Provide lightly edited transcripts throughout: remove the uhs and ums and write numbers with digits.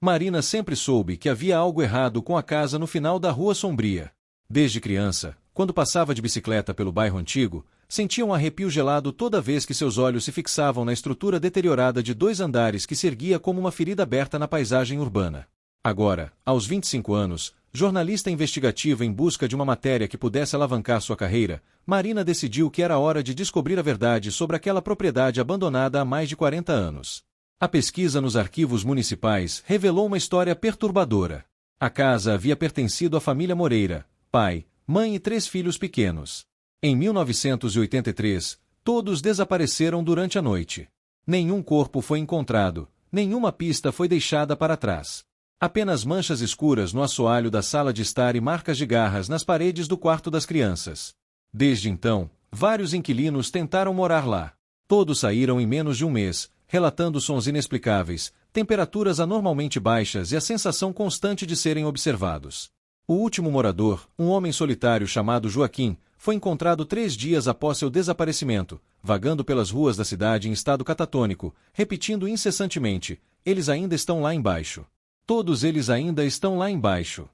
Marina sempre soube que havia algo errado com a casa no final da Rua Sombria. Desde criança, quando passava de bicicleta pelo bairro antigo, sentia um arrepio gelado toda vez que seus olhos se fixavam na estrutura deteriorada de 2 andares que se erguia como uma ferida aberta na paisagem urbana. Agora, aos 25 anos, jornalista investigativa em busca de uma matéria que pudesse alavancar sua carreira, Marina decidiu que era hora de descobrir a verdade sobre aquela propriedade abandonada há mais de 40 anos. A pesquisa nos arquivos municipais revelou uma história perturbadora. A casa havia pertencido à família Moreira, pai, mãe e 3 filhos pequenos. Em 1983, todos desapareceram durante a noite. Nenhum corpo foi encontrado, nenhuma pista foi deixada para trás. Apenas manchas escuras no assoalho da sala de estar e marcas de garras nas paredes do quarto das crianças. Desde então, vários inquilinos tentaram morar lá. Todos saíram em menos de um mês, relatando sons inexplicáveis, temperaturas anormalmente baixas e a sensação constante de serem observados. O último morador, um homem solitário chamado Joaquim, foi encontrado 3 dias após seu desaparecimento, vagando pelas ruas da cidade em estado catatônico, repetindo incessantemente: "Eles ainda estão lá embaixo. Todos eles ainda estão lá embaixo."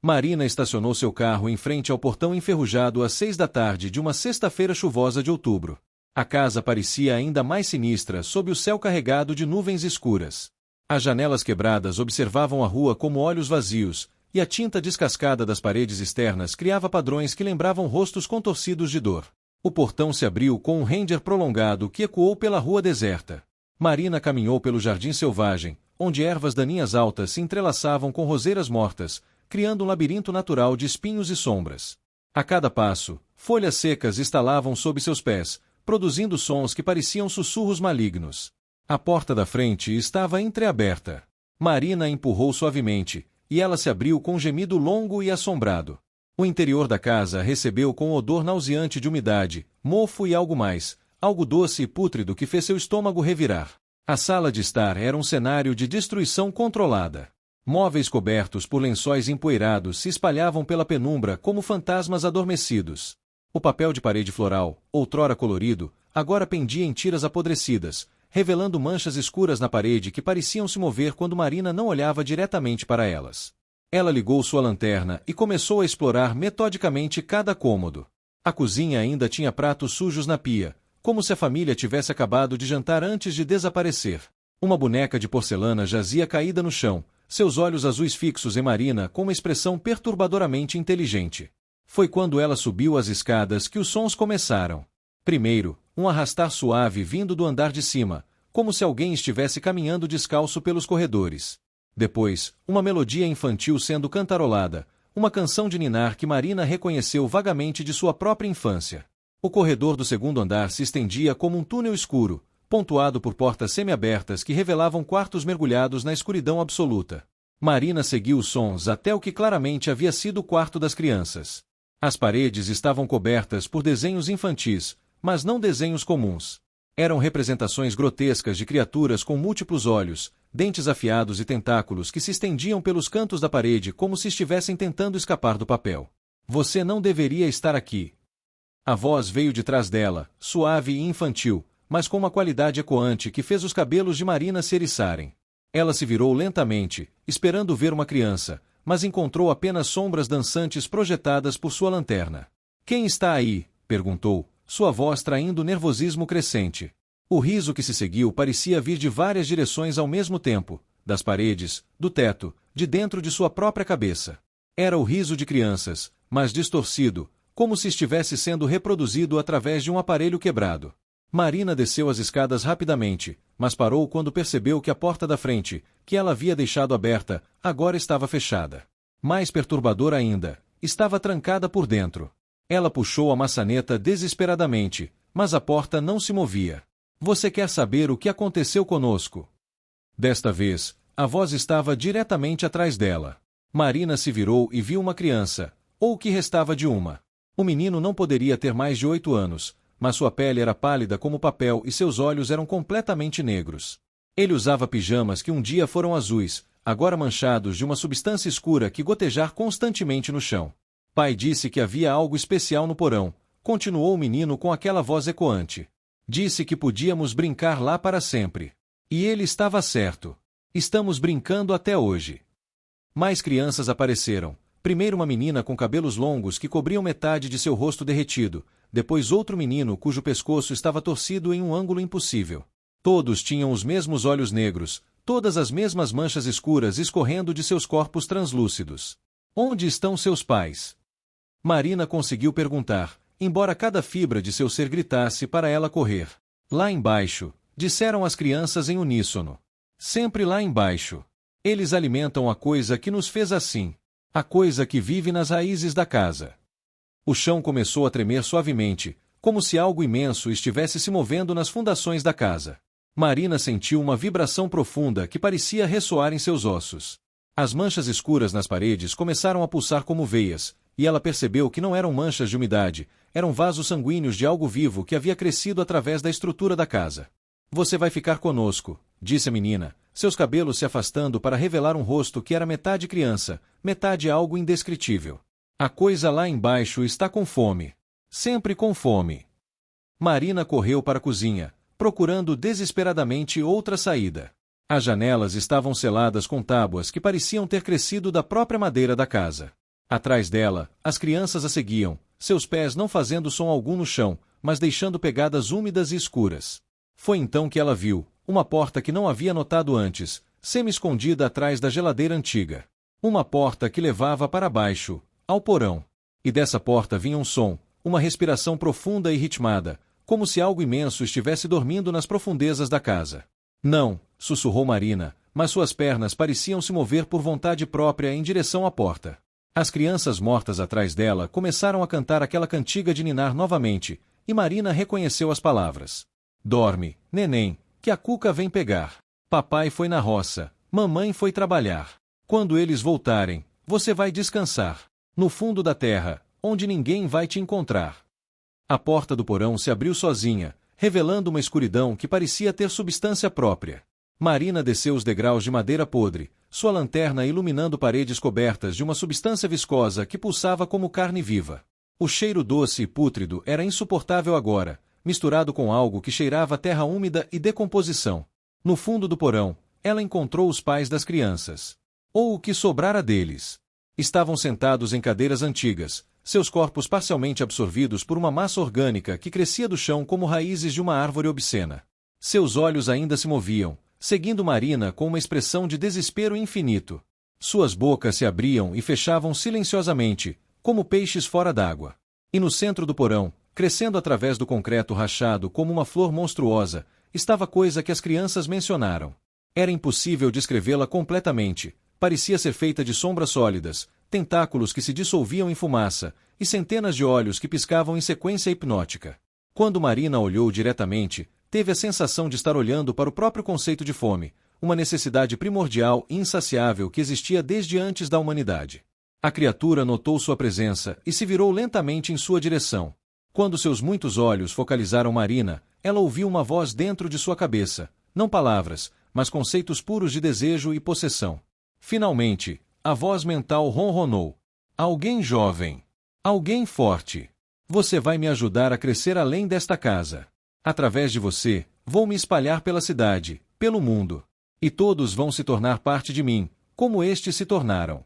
Marina estacionou seu carro em frente ao portão enferrujado às 6 da tarde de uma sexta-feira chuvosa de outubro. A casa parecia ainda mais sinistra sob o céu carregado de nuvens escuras. As janelas quebradas observavam a rua como olhos vazios, e a tinta descascada das paredes externas criava padrões que lembravam rostos contorcidos de dor. O portão se abriu com um render prolongado que ecoou pela rua deserta. Marina caminhou pelo jardim selvagem, onde ervas daninhas altas se entrelaçavam com roseiras mortas, criando um labirinto natural de espinhos e sombras. A cada passo, folhas secas estalavam sob seus pés, produzindo sons que pareciam sussurros malignos. A porta da frente estava entreaberta. Marina empurrou suavemente, e ela se abriu com um gemido longo e assombrado. O interior da casa recebeu com um odor nauseante de umidade, mofo e algo mais, algo doce e pútrido que fez seu estômago revirar. A sala de estar era um cenário de destruição controlada. Móveis cobertos por lençóis empoeirados se espalhavam pela penumbra como fantasmas adormecidos. O papel de parede floral, outrora colorido, agora pendia em tiras apodrecidas, revelando manchas escuras na parede que pareciam se mover quando Marina não olhava diretamente para elas. Ela ligou sua lanterna e começou a explorar metodicamente cada cômodo. A cozinha ainda tinha pratos sujos na pia, como se a família tivesse acabado de jantar antes de desaparecer. Uma boneca de porcelana jazia caída no chão, seus olhos azuis fixos em Marina com uma expressão perturbadoramente inteligente. Foi quando ela subiu as escadas que os sons começaram. Primeiro, um arrastar suave vindo do andar de cima, como se alguém estivesse caminhando descalço pelos corredores. Depois, uma melodia infantil sendo cantarolada, uma canção de ninar que Marina reconheceu vagamente de sua própria infância. O corredor do segundo andar se estendia como um túnel escuro, pontuado por portas semiabertas que revelavam quartos mergulhados na escuridão absoluta. Marina seguiu os sons até o que claramente havia sido o quarto das crianças. As paredes estavam cobertas por desenhos infantis, mas não desenhos comuns. Eram representações grotescas de criaturas com múltiplos olhos, dentes afiados e tentáculos que se estendiam pelos cantos da parede como se estivessem tentando escapar do papel. "Você não deveria estar aqui." A voz veio de trás dela, suave e infantil, mas com uma qualidade ecoante que fez os cabelos de Marina se eriçarem. Ela se virou lentamente, esperando ver uma criança, mas encontrou apenas sombras dançantes projetadas por sua lanterna. "Quem está aí?" perguntou, sua voz traindo nervosismo crescente. O riso que se seguiu parecia vir de várias direções ao mesmo tempo, das paredes, do teto, de dentro de sua própria cabeça. Era o riso de crianças, mas distorcido, como se estivesse sendo reproduzido através de um aparelho quebrado. Marina desceu as escadas rapidamente, mas parou quando percebeu que a porta da frente, que ela havia deixado aberta, agora estava fechada. Mais perturbador ainda, estava trancada por dentro. Ela puxou a maçaneta desesperadamente, mas a porta não se movia. "Você quer saber o que aconteceu conosco?" Desta vez, a voz estava diretamente atrás dela. Marina se virou e viu uma criança, ou o que restava de uma. O menino não poderia ter mais de 8 anos, mas sua pele era pálida como papel e seus olhos eram completamente negros. Ele usava pijamas que um dia foram azuis, agora manchados de uma substância escura que gotejar constantemente no chão. "Pai disse que havia algo especial no porão", continuou o menino com aquela voz ecoante. "Disse que podíamos brincar lá para sempre. E ele estava certo. Estamos brincando até hoje. Mais crianças apareceram. Primeiro uma menina com cabelos longos que cobriam metade de seu rosto derretido, depois outro menino cujo pescoço estava torcido em um ângulo impossível. Todos tinham os mesmos olhos negros, todas as mesmas manchas escuras escorrendo de seus corpos translúcidos. Onde estão seus pais? Marina conseguiu perguntar, embora cada fibra de seu ser gritasse para ela correr. Lá embaixo, disseram as crianças em uníssono. Sempre lá embaixo. Eles alimentam a coisa que nos fez assim. A coisa que vive nas raízes da casa. O chão começou a tremer suavemente, como se algo imenso estivesse se movendo nas fundações da casa. Marina sentiu uma vibração profunda que parecia ressoar em seus ossos. As manchas escuras nas paredes começaram a pulsar como veias, e ela percebeu que não eram manchas de umidade, eram vasos sanguíneos de algo vivo que havia crescido através da estrutura da casa. Você vai ficar conosco, disse a menina, seus cabelos se afastando para revelar um rosto que era metade criança, metade algo indescritível. A coisa lá embaixo está com fome. Sempre com fome. Marina correu para a cozinha, procurando desesperadamente outra saída. As janelas estavam seladas com tábuas que pareciam ter crescido da própria madeira da casa. Atrás dela, as crianças a seguiam, seus pés não fazendo som algum no chão, mas deixando pegadas úmidas e escuras. Foi então que ela viu uma porta que não havia notado antes, semi-escondida atrás da geladeira antiga. Uma porta que levava para baixo, ao porão. E dessa porta vinha um som, uma respiração profunda e ritmada, como se algo imenso estivesse dormindo nas profundezas da casa. Não, sussurrou Marina, mas suas pernas pareciam se mover por vontade própria em direção à porta. As crianças mortas atrás dela começaram a cantar aquela cantiga de ninar novamente, e Marina reconheceu as palavras. Dorme, neném, que a cuca vem pegar. Papai foi na roça, mamãe foi trabalhar. Quando eles voltarem, você vai descansar. No fundo da terra, onde ninguém vai te encontrar. A porta do porão se abriu sozinha, revelando uma escuridão que parecia ter substância própria. Marina desceu os degraus de madeira podre, sua lanterna iluminando paredes cobertas de uma substância viscosa que pulsava como carne viva. O cheiro doce e pútrido era insuportável agora, misturado com algo que cheirava a terra úmida e decomposição. No fundo do porão, ela encontrou os pais das crianças. Ou o que sobrara deles. Estavam sentados em cadeiras antigas, seus corpos parcialmente absorvidos por uma massa orgânica que crescia do chão como raízes de uma árvore obscena. Seus olhos ainda se moviam, seguindo Marina com uma expressão de desespero infinito. Suas bocas se abriam e fechavam silenciosamente, como peixes fora d'água. E no centro do porão, crescendo através do concreto rachado como uma flor monstruosa, estava a coisa que as crianças mencionaram. Era impossível descrevê-la completamente. Parecia ser feita de sombras sólidas, tentáculos que se dissolviam em fumaça, e centenas de olhos que piscavam em sequência hipnótica. Quando Marina olhou diretamente, teve a sensação de estar olhando para o próprio conceito de fome, uma necessidade primordial e insaciável que existia desde antes da humanidade. A criatura notou sua presença e se virou lentamente em sua direção. Quando seus muitos olhos focalizaram Marina, ela ouviu uma voz dentro de sua cabeça, não palavras, mas conceitos puros de desejo e possessão. Finalmente, a voz mental ronronou. Alguém jovem. Alguém forte. Você vai me ajudar a crescer além desta casa. Através de você, vou me espalhar pela cidade, pelo mundo. E todos vão se tornar parte de mim, como estes se tornaram.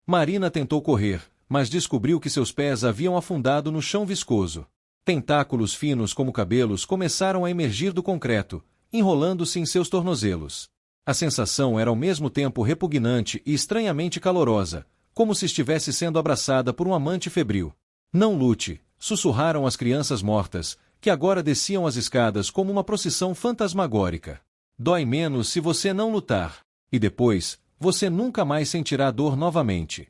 Marina tentou correr, mas descobriu que seus pés haviam afundado no chão viscoso. Tentáculos finos como cabelos começaram a emergir do concreto, enrolando-se em seus tornozelos. A sensação era ao mesmo tempo repugnante e estranhamente calorosa, como se estivesse sendo abraçada por um amante febril. Não lute, sussurraram as crianças mortas, que agora desciam as escadas como uma procissão fantasmagórica. Dói menos se você não lutar. E depois, você nunca mais sentirá dor novamente.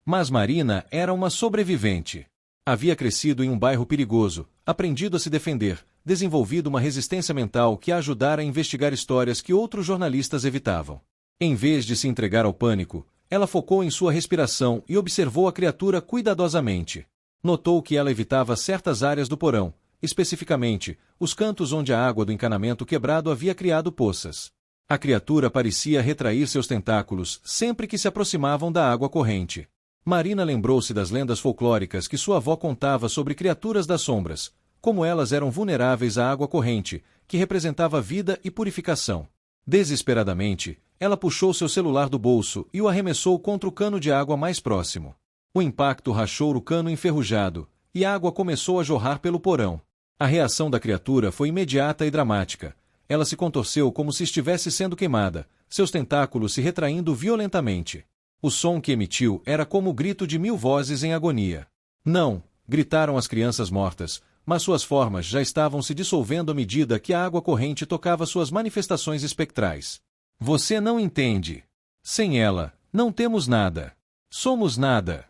Mas Marina era uma sobrevivente. Havia crescido em um bairro perigoso, aprendido a se defender, desenvolvido uma resistência mental que a ajudara a investigar histórias que outros jornalistas evitavam. Em vez de se entregar ao pânico, ela focou em sua respiração e observou a criatura cuidadosamente. Notou que ela evitava certas áreas do porão, especificamente, os cantos onde a água do encanamento quebrado havia criado poças. A criatura parecia retrair seus tentáculos sempre que se aproximavam da água corrente. Marina lembrou-se das lendas folclóricas que sua avó contava sobre criaturas das sombras, como elas eram vulneráveis à água corrente, que representava vida e purificação. Desesperadamente, ela puxou seu celular do bolso e o arremessou contra o cano de água mais próximo. O impacto rachou o cano enferrujado, e a água começou a jorrar pelo porão. A reação da criatura foi imediata e dramática. Ela se contorceu como se estivesse sendo queimada, seus tentáculos se retraindo violentamente. O som que emitiu era como o grito de 1000 vozes em agonia. Não! Gritaram as crianças mortas, mas suas formas já estavam se dissolvendo à medida que a água corrente tocava suas manifestações espectrais. Você não entende. Sem ela, não temos nada. Somos nada.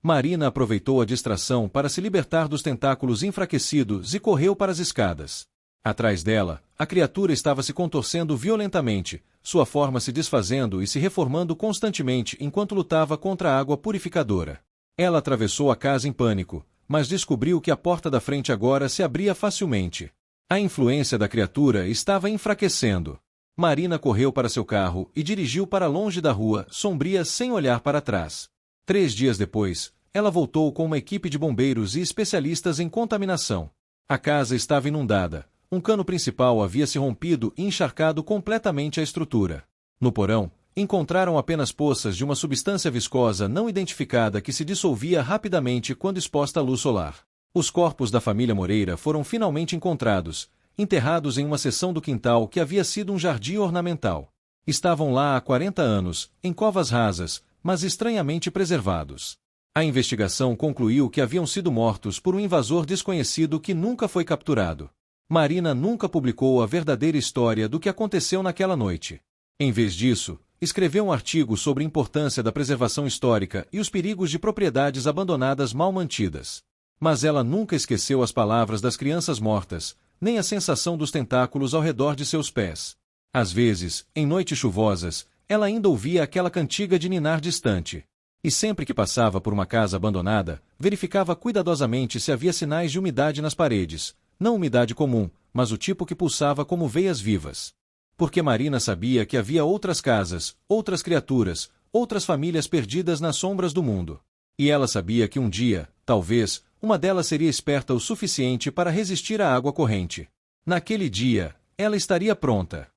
Marina aproveitou a distração para se libertar dos tentáculos enfraquecidos e correu para as escadas. Atrás dela, a criatura estava se contorcendo violentamente, sua forma se desfazendo e se reformando constantemente enquanto lutava contra a água purificadora. Ela atravessou a casa em pânico, mas descobriu que a porta da frente agora se abria facilmente. A influência da criatura estava enfraquecendo. Marina correu para seu carro e dirigiu para longe da rua, sombria sem olhar para trás. 3 dias depois, ela voltou com uma equipe de bombeiros e especialistas em contaminação. A casa estava inundada. Um cano principal havia se rompido e encharcado completamente a estrutura. No porão, encontraram apenas poças de uma substância viscosa não identificada que se dissolvia rapidamente quando exposta à luz solar. Os corpos da família Moreira foram finalmente encontrados, enterrados em uma seção do quintal que havia sido um jardim ornamental. Estavam lá há 40 anos, em covas rasas, mas estranhamente preservados. A investigação concluiu que haviam sido mortos por um invasor desconhecido que nunca foi capturado. Marina nunca publicou a verdadeira história do que aconteceu naquela noite. Em vez disso, escreveu um artigo sobre a importância da preservação histórica e os perigos de propriedades abandonadas mal mantidas. Mas ela nunca esqueceu as palavras das crianças mortas, nem a sensação dos tentáculos ao redor de seus pés. Às vezes, em noites chuvosas, ela ainda ouvia aquela cantiga de ninar distante. E sempre que passava por uma casa abandonada, verificava cuidadosamente se havia sinais de umidade nas paredes, não umidade comum, mas o tipo que pulsava como veias vivas. Porque Marina sabia que havia outras casas, outras criaturas, outras famílias perdidas nas sombras do mundo. E ela sabia que um dia, talvez, uma delas seria esperta o suficiente para resistir à água corrente. Naquele dia, ela estaria pronta.